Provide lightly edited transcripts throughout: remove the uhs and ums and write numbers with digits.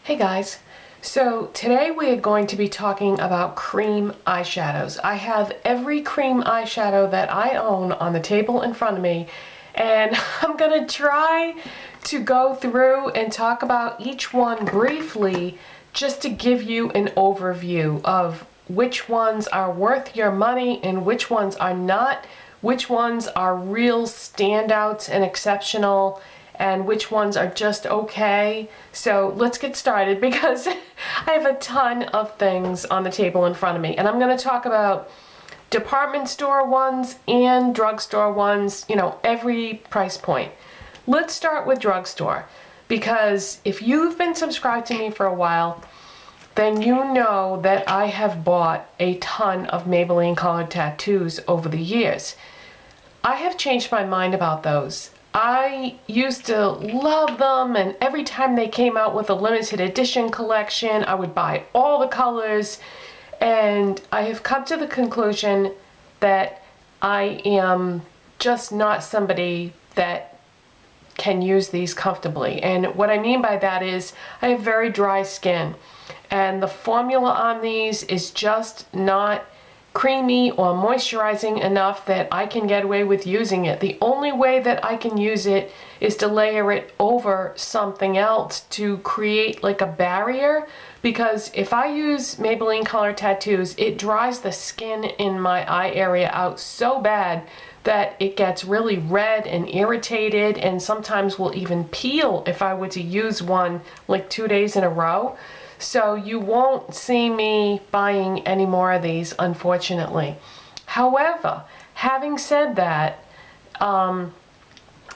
Hey guys, so today we are going to be talking about cream eyeshadows. I have every cream eyeshadow that I own on the table in front of me, and I'm gonna try to go through and talk about each one briefly just to give you an overview of which ones are worth your money and which ones are not, which ones are real standouts and exceptional, and which ones are just okay. So let's get started because I have a ton of things on the table in front of me, and I'm going to talk about department store ones and drugstore ones, you know, every price point. Let's start with drugstore, because if you've been subscribed to me for a while, then you know that I have bought a ton of Maybelline colored tattoos over the years. I have changed my mind about those. I used to love them, and every time they came out with a limited edition collection, I would buy all the colors, and I have come to the conclusion that I am just not somebody that can use these comfortably. And what I mean by that is I have very dry skin, and the formula on these is just not creamy or moisturizing enough that I can get away with using it. The only way that I can use it is to layer it over something else to create like a barrier, because if I use Maybelline color tattoos, it dries the skin in my eye area out so bad that it gets really red and irritated, and sometimes will even peel if I were to use one like 2 days in a row. So you won't see me buying any more of these, unfortunately. However, having said that,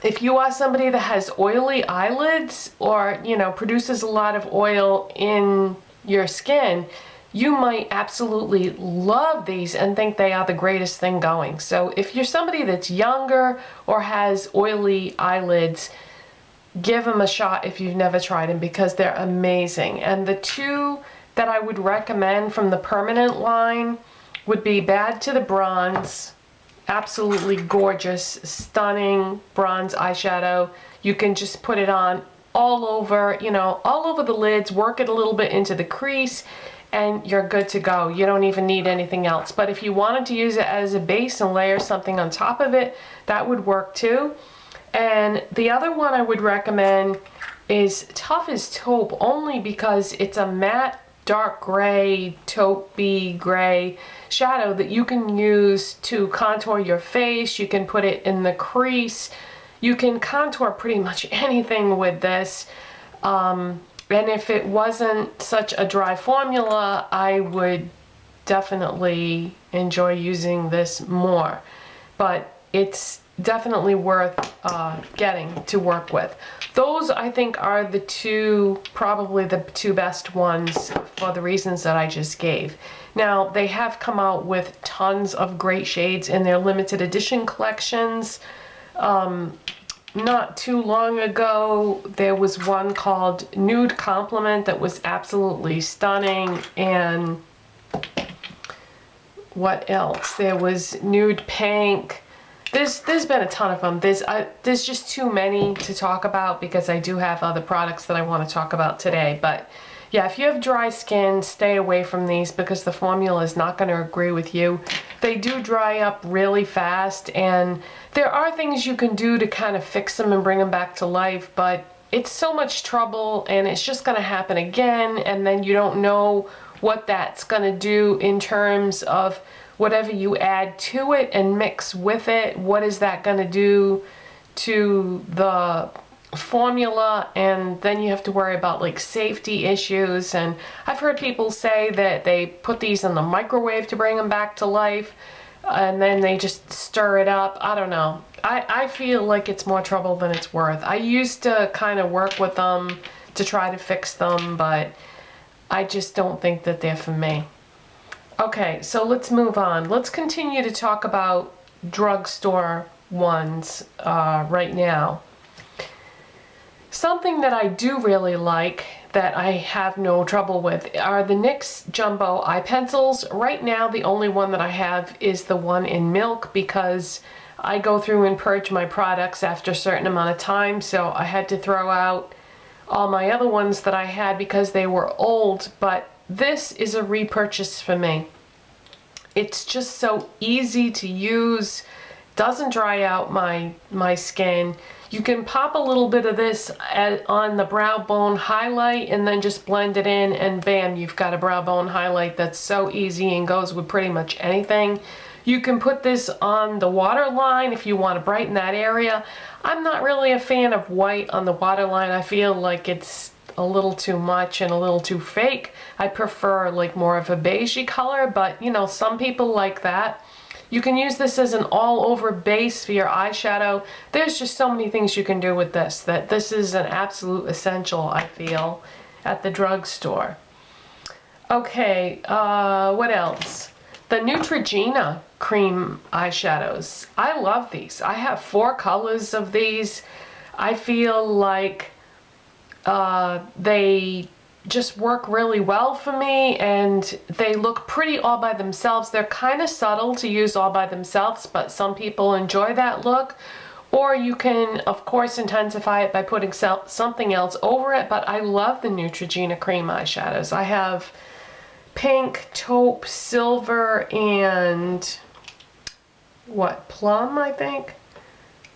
if you are somebody that has oily eyelids or, you know, produces a lot of oil in your skin, you might absolutely love these and think they are the greatest thing going. So if you're somebody that's younger or has oily eyelids, give them a shot if you've never tried them, because they're amazing. And the two that I would recommend from the permanent line would be Bad to the Bronze. Absolutely gorgeous, stunning bronze eyeshadow. You can just put it on all over, you know, all over the lids, work it a little bit into the crease, and you're good to go. You don't even need anything else. But if you wanted to use it as a base and layer something on top of it, that would work too. And the other one I would recommend is Tough as Taupe, only because it's a matte dark gray, taupey gray shadow that you can use to contour your face. You can put it in the crease. You can contour pretty much anything with this. And if it wasn't such a dry formula, I would definitely enjoy using this more. But it's definitely worth getting to work with. Those, I think, are the two, probably the two best ones for the reasons that I just gave. Now, they have come out with tons of great shades in their limited edition collections. Not too long ago, there was one called Nude Compliment that was absolutely stunning, and what else? There was Nude Pink. There's been a ton of them. There's just too many to talk about, because I do have other products that I want to talk about today. But yeah, if you have dry skin, stay away from these, because the formula is not going to agree with you. They do dry up really fast, and there are things you can do to kind of fix them and bring them back to life, but it's so much trouble, and it's just going to happen again, and then you don't know what that's going to do in terms of whatever you add to it and mix with it. What is that going to do to the formula? And then you have to worry about like safety issues. And I've heard people say that they put these in the microwave to bring them back to life, and then they just stir it up. I don't know. I feel like it's more trouble than it's worth. I used to kind of work with them to try to fix them, but I just don't think that they're for me. Okay, so let's move on. Let's continue to talk about drugstore ones right now. Something that I do really like, that I have no trouble with, are the NYX Jumbo Eye Pencils. Right now, the only one that I have is the one in Milk, because I go through and purge my products after a certain amount of time, so I had to throw out all my other ones that I had because they were old, but this is a repurchase for me. It's just so easy to use, doesn't dry out my skin. You can pop a little bit of this on the brow bone highlight and then just blend it in, and bam, you've got a brow bone highlight that's so easy and goes with pretty much anything. You can put this on the waterline if you want to brighten that area. I'm not really a fan of white on the waterline. I feel like it's a little too much and a little too fake. I prefer like more of a beigey color, but you know, some people like that. You can use this as an all-over base for your eyeshadow. There's just so many things you can do with this, that this is an absolute essential, I feel, at the drugstore. Okay, what else? The Neutrogena cream eyeshadows. I love these. I have 4 colors of these. I feel like they just work really well for me, and they look pretty all by themselves. They're kind of subtle to use all by themselves, but some people enjoy that look. Or you can, of course, intensify it by putting something else over it, but I love the Neutrogena cream eyeshadows. I have pink, taupe, silver, and what, plum, I think?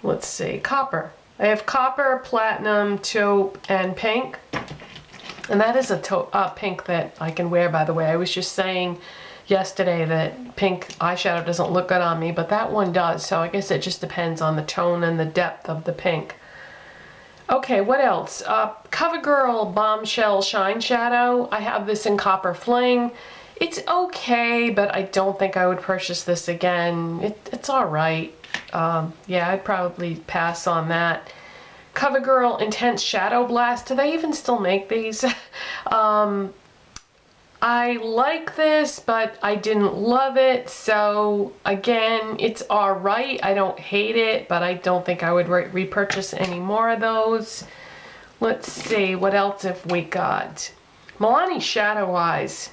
Let's see, copper. I have copper, platinum, taupe, and pink. And that is a pink that I can wear, by the way. I was just saying yesterday that pink eyeshadow doesn't look good on me, but that one does. So I guess it just depends on the tone and the depth of the pink. Okay, what else? CoverGirl Bombshell Shine Shadow. I have this in Copper Fling. It's okay, but I don't think I would purchase this again. It's all right. Yeah, I'd probably pass on that. CoverGirl Intense Shadow Blast. Do they even still make these? I like this, but I didn't love it. So again, it's all right. I don't hate it, but I don't think I would repurchase any more of those. Let's see, what else have we got? Milani Shadow Eyes.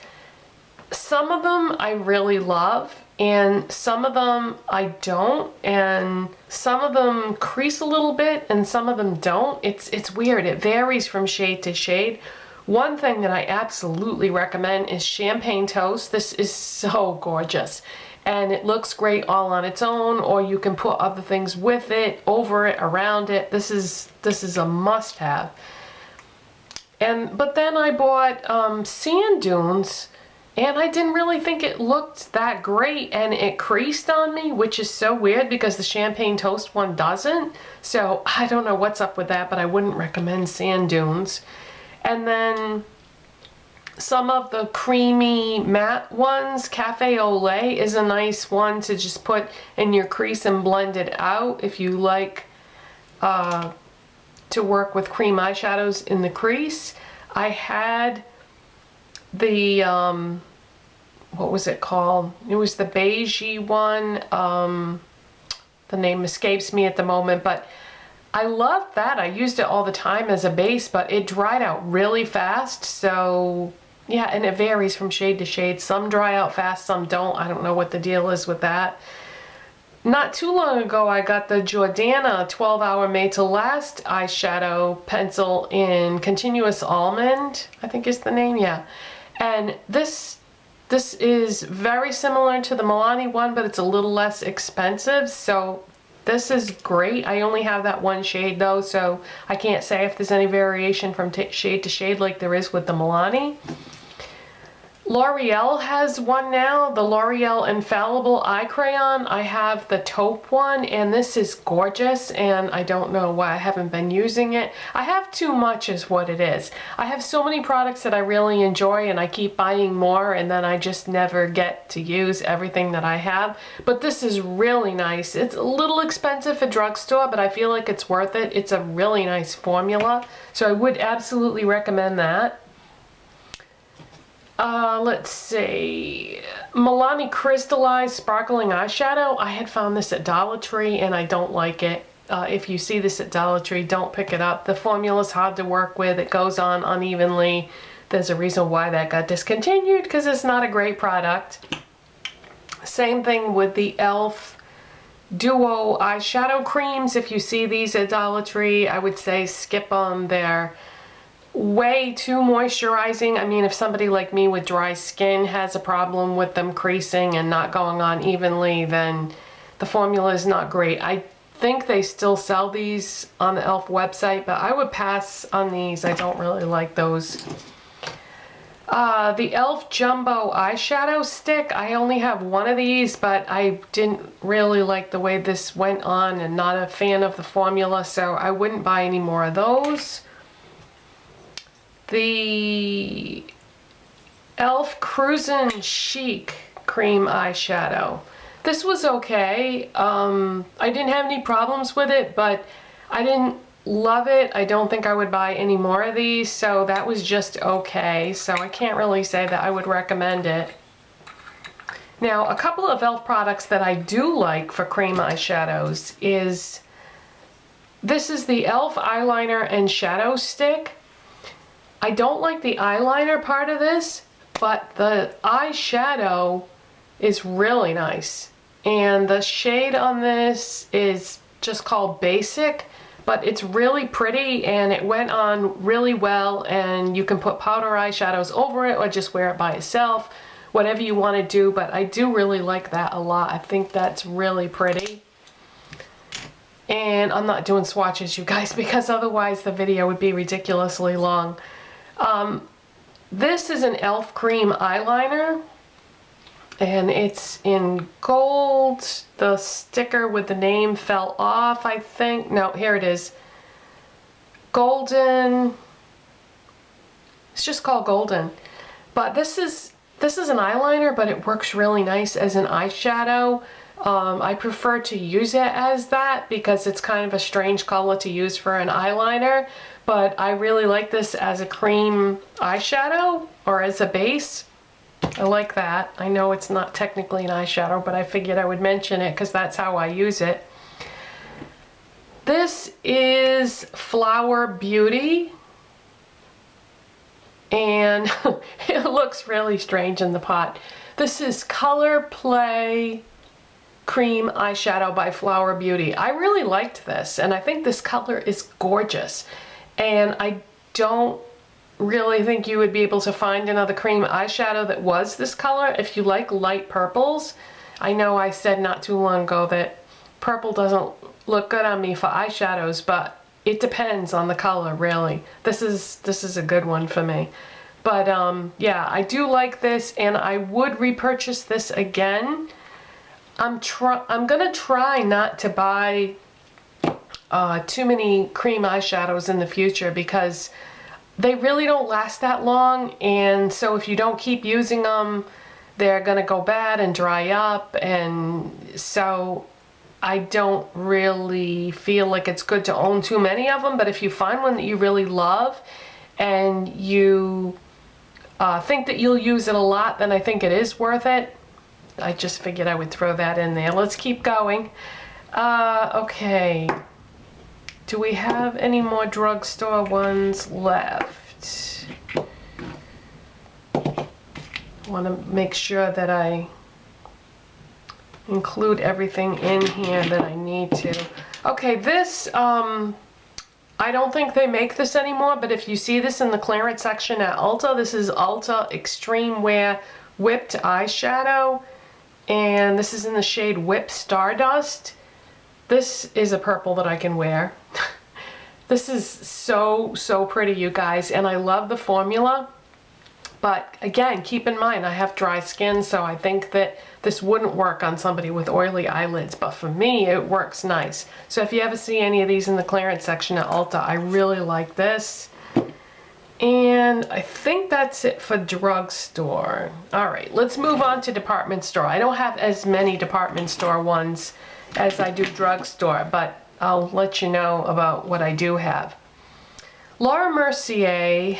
Some of them I really love, and some of them I don't, and some of them crease a little bit and some of them don't. It's weird. It varies from shade to shade. One thing that I absolutely recommend is Champagne Toast. This is so gorgeous, and it looks great all on its own, or you can put other things with it, over it, around it. This is a must-have. But then I bought Sand Dunes, and I didn't really think it looked that great, and it creased on me, which is so weird because the Champagne Toast one doesn't. So I don't know what's up with that, but I wouldn't recommend Sand Dunes. And then some of the creamy matte ones, Cafe Au Lait is a nice one to just put in your crease and blend it out if you like to work with cream eyeshadows in the crease. I had the what was it called? It was the beigey one. The name escapes me at the moment, but I loved that. I used it all the time as a base, but it dried out really fast. So yeah, and it varies from shade to shade. Some dry out fast, some don't. I don't know what the deal is with that. Not too long ago, I got the Jordana 12-Hour Made to Last eyeshadow pencil in Continuous Almond, I think is the name, yeah. And this is very similar to the Milani one, but it's a little less expensive, so this is great. I only have that one shade though, so I can't say if there's any variation from shade to shade like there is with the Milani. L'Oreal has one now, the L'Oreal Infallible Eye Crayon. I have the taupe one, and this is gorgeous, and I don't know why I haven't been using it. I have too much is what it is. I have so many products that I really enjoy, and I keep buying more, and then I just never get to use everything that I have. But this is really nice. It's a little expensive for drugstore, but I feel like it's worth it. It's a really nice formula, so I would absolutely recommend that. Let's see, Milani Crystallized Sparkling Eyeshadow. I had found this at Dollar Tree and I don't like it. If you see this at Dollar Tree, don't pick it up. The formula is hard to work with. It goes on unevenly. There's a reason why that got discontinued, because it's not a great product. Same thing with the e.l.f. Duo eyeshadow creams. If you see these at Dollar Tree, I would say skip them. way too moisturizing. I mean, if somebody like me with dry skin has a problem with them creasing and not going on evenly, then the formula is not great. I think they still sell these on the e.l.f. website, but I would pass on these. I don't really like those. The e.l.f. Jumbo eyeshadow stick, I only have one of these, but I didn't really like the way this went on and not a fan of the formula, so I wouldn't buy any more of those. The e.l.f. Cruisin' Chic cream eyeshadow. This was okay. I didn't have any problems with it, but I didn't love it. I don't think I would buy any more of these, so that was just okay. So I can't really say that I would recommend it. Now, a couple of e.l.f. products that I do like for cream eyeshadows is, this is the e.l.f. eyeliner and shadow stick. I don't like the eyeliner part of this, but the eyeshadow is really nice. And the shade on this is just called Basic, but it's really pretty and it went on really well, and you can put powder eyeshadows over it or just wear it by itself, whatever you want to do, but I do really like that a lot. I think that's really pretty. And I'm not doing swatches, you guys, because otherwise the video would be ridiculously long. This is an e.l.f. cream eyeliner, and it's in gold. The sticker with the name fell off, I think. No, here it is. Golden. It's just called Golden. But this is an eyeliner, but it works really nice as an eyeshadow. I prefer to use it as that because it's kind of a strange color to use for an eyeliner, but I really like this as a cream eyeshadow or as a base. I like that. I know it's not technically an eyeshadow, but I figured I would mention it because that's how I use it. This is Flower Beauty, and it looks really strange in the pot. This is Color Play Cream Eyeshadow by Flower Beauty. I really liked this, and I think this color is gorgeous. And I don't really think you would be able to find another cream eyeshadow that was this color. If you like light purples, I know I said not too long ago that purple doesn't look good on me for eyeshadows, but it depends on the color, really. This is a good one for me. But yeah, I do like this, and I would repurchase this again. I'm gonna try not to buy too many cream eyeshadows in the future because they really don't last that long, and so if you don't keep using them, they're gonna go bad and dry up, and so I don't really feel like it's good to own too many of them. But if you find one that you really love and you think that you'll use it a lot, then I think it is worth it. I just figured I would throw that in there. Let's keep going. Okay. Do we have any more drugstore ones left? I want to make sure that I include everything in here that I need to. Okay, this, I don't think they make this anymore, but if you see this in the clearance section at Ulta, this is Ulta Extreme Wear Whipped Eyeshadow, and this is in the shade Whip Stardust. This is a purple that I can wear. This is so pretty, you guys, and I love the formula. But again, keep in mind, I have dry skin, so I think that this wouldn't work on somebody with oily eyelids, but for me, it works nice. So if you ever see any of these in the clearance section at Ulta, I really like this. And I think that's it for drugstore. All right, let's move on to department store. I don't have as many department store ones as I do drugstore, but I'll let you know about what I do have. Laura Mercier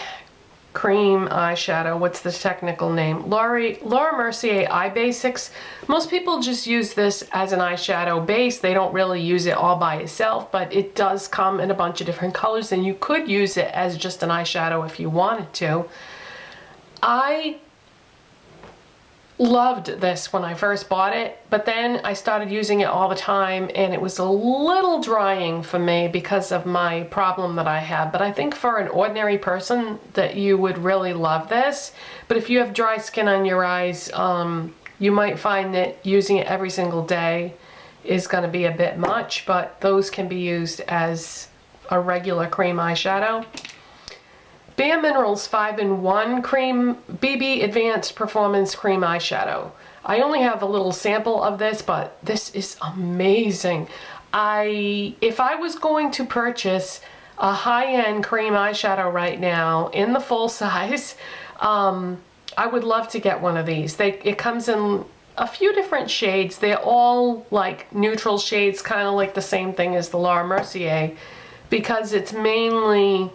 cream eyeshadow. What's the technical name? Laura Mercier Eye Basics. Most people just use this as an eyeshadow base. They don't really use it all by itself, but it does come in a bunch of different colors, and you could use it as just an eyeshadow if you wanted to. I loved this when I first bought it, but then I started using it all the time and it was a little drying for me because of my problem that I have. But I think for an ordinary person that you would really love this. But if you have dry skin on your eyes, you might find that using it every single day is going to be a bit much, but those can be used as a regular cream eyeshadow. Bare Minerals 5-in-1 Cream BB Advanced Performance Cream Eyeshadow. I only have a little sample of this, but this is amazing. If I was going to purchase a high-end cream eyeshadow right now in the full size, I would love to get one of these. It comes in a few different shades. They're all like neutral shades, kind of like the same thing as the Laura Mercier, because it's mainly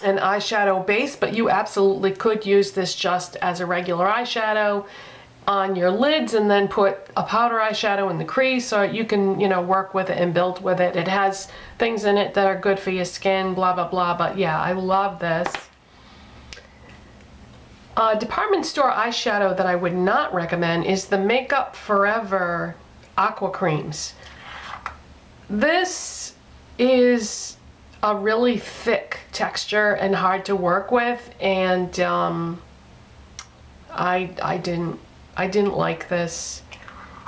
an eyeshadow base, but you absolutely could use this just as a regular eyeshadow on your lids and then put a powder eyeshadow in the crease, or you can, you know, work with it and build with it. It has things in it that are good for your skin, blah, blah, blah, but yeah, I love this. Department store eyeshadow that I would not recommend is the Makeup Forever Aqua Creams. This is a really thick texture and hard to work with, and I didn't like this,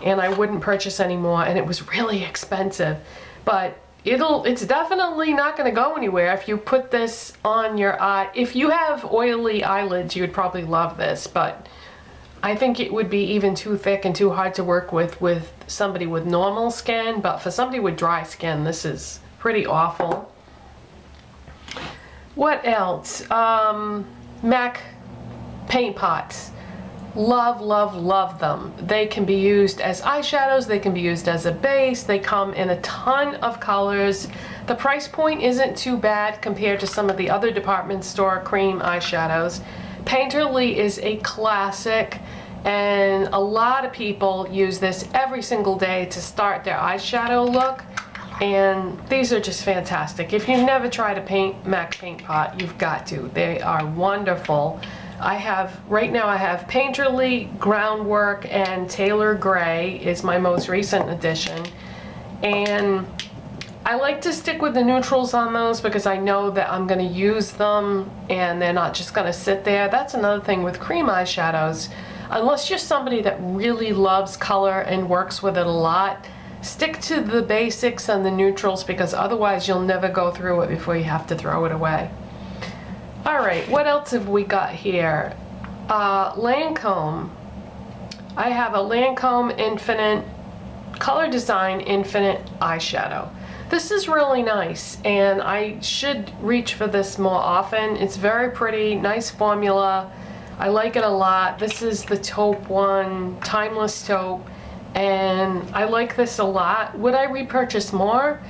and I wouldn't purchase anymore, and it was really expensive. But it's definitely not going to go anywhere if you put this on your eye. If you have oily eyelids, you would probably love this, but I think it would be even too thick and too hard to work with somebody with normal skin. But for somebody with dry skin, this is pretty awful. What else? MAC paint pots. Love, love, love them. They can be used as eyeshadows, they can be used as a base, they come in a ton of colors. The price point isn't too bad compared to some of the other department store cream eyeshadows. Painterly is a classic, and a lot of people use this every single day to start their eyeshadow look. And these are just fantastic. If you've never tried a MAC paint pot, you've got to. They are wonderful. Right now I have Painterly, Groundwork, and Taylor Gray is my most recent addition. And I like to stick with the neutrals on those because I know that I'm going to use them and they're not just going to sit there. That's another thing with cream eyeshadows. Unless you're somebody that really loves color and works with it a lot, stick to the basics and the neutrals, because otherwise you'll never go through it before you have to throw it away. Alright, what else have we got here? Lancome. I have a Lancome Infinite Color Design Infinite eyeshadow. This is really nice, and I should reach for this more often. It's very pretty, nice formula. I like it a lot. This is the Taupe one, Timeless Taupe, and I like this a lot. Would I repurchase more?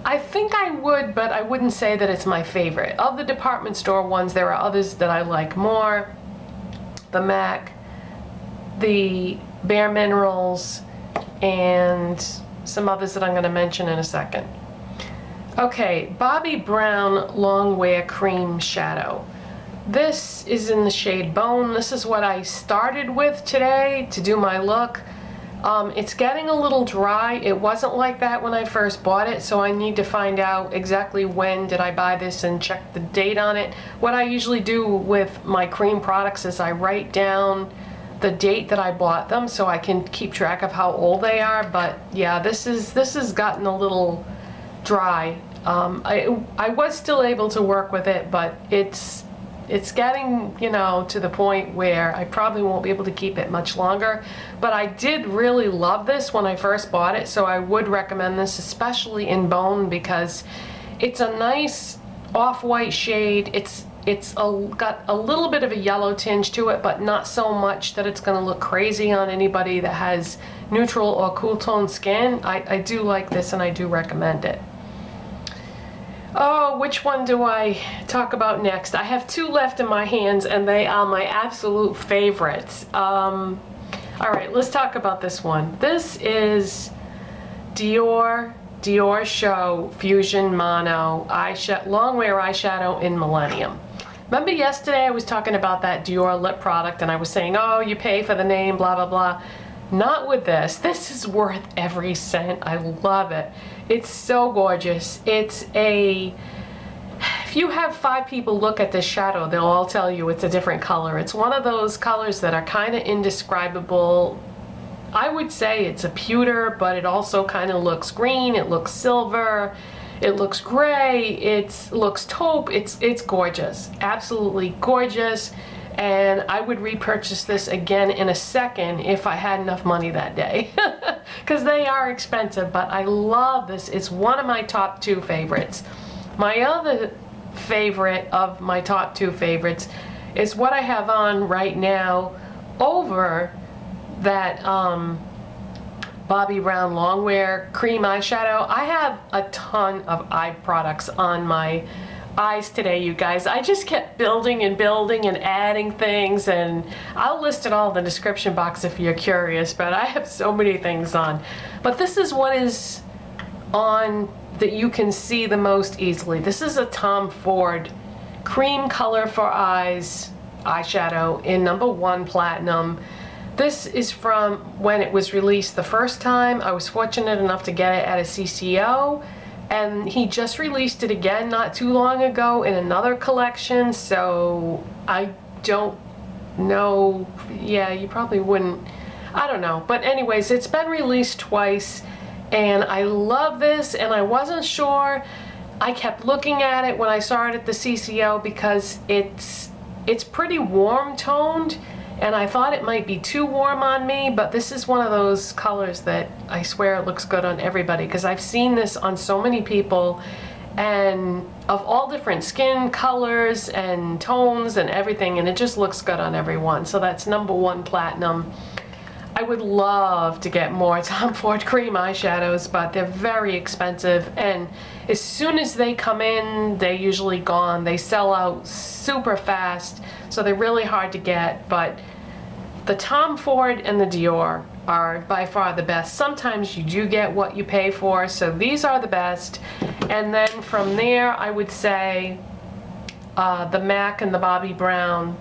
I think I would, but I wouldn't say that it's my favorite. Of the department store ones, there are others that I like more. The MAC, the Bare Minerals, and some others that I'm going to mention in a second. Okay, Bobbi Brown Longwear Cream Shadow. This is in the shade Bone. This is what I started with today to do my look. It's getting a little dry. It wasn't like that when I first bought it, so I need to find out exactly when did I buy this and check the date on it. What I usually do with my cream products is I write down the date that I bought them so I can keep track of how old they are. But yeah, this has gotten a little dry. I was still able to work with it, but it's getting, you know, to the point where I probably won't be able to keep it much longer. But I did really love this when I first bought it, so I would recommend this, especially in Bone, because it's a nice off-white shade. It's got a little bit of a yellow tinge to it, but not so much that it's going to look crazy on anybody that has neutral or cool tone skin. I do like this, and I do recommend it. Oh, which one do I talk about next? I have two left in my hands, and they are my absolute favorites. All right, let's talk about this one. This is Dior Show Fusion Mono Longwear Eyeshadow in Millennium. Remember yesterday I was talking about that Dior lip product and I was saying, oh, you pay for the name, blah, blah, blah. Not with this. This is worth every cent. I love it. It's so gorgeous. It's a... If you have 5 people look at this shadow, they'll all tell you it's a different color. It's one of those colors that are kind of indescribable. I would say it's a pewter, but it also kind of looks green. It looks silver. It looks gray. It looks taupe. It's gorgeous. Absolutely gorgeous. And I would repurchase this again in a second if I had enough money that day. Because they are expensive, but I love this. It's one of my top 2 favorites. My other favorite of my top 2 favorites is what I have on right now over that Bobbi Brown Longwear Cream Eyeshadow. I have a ton of eye products on my eyes today, you guys. I just kept building and building and adding things, and I'll list it all in the description box if you're curious, but I have so many things on. But this is what is on that you can see the most easily. This is a Tom Ford Cream Color for Eyes eyeshadow in #1 Platinum. This is from when it was released the first time. I was fortunate enough to get it at a CCO, and he just released it again not too long ago in another collection, so I don't know. Yeah, you probably wouldn't. I don't know. But anyways, it's been released twice, and I love this, and I wasn't sure. I kept looking at it when I saw it at the CCO because it's pretty warm toned, and I thought it might be too warm on me, but this is one of those colors that I swear it looks good on everybody, because I've seen this on so many people and of all different skin colors and tones and everything, and it just looks good on everyone. So that's #1 Platinum. I would love to get more Tom Ford Cream eyeshadows, but they're very expensive, and as soon as they come in, they're usually gone. They sell out super fast, so they're really hard to get. But the Tom Ford and the Dior are by far the best. Sometimes you do get what you pay for, so these are the best. And then from there, I would say the MAC and the Bobbi Brown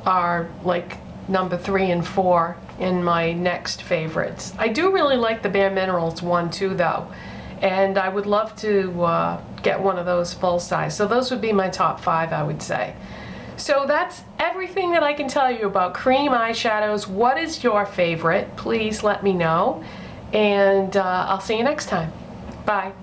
are like #3 and 4 in my next favorites. I do really like the Bare Minerals one too, though, and I would love to get one of those full size. So those would be my top 5, I would say. So that's everything that I can tell you about cream eyeshadows. What is your favorite? Please let me know, and I'll see you next time. Bye.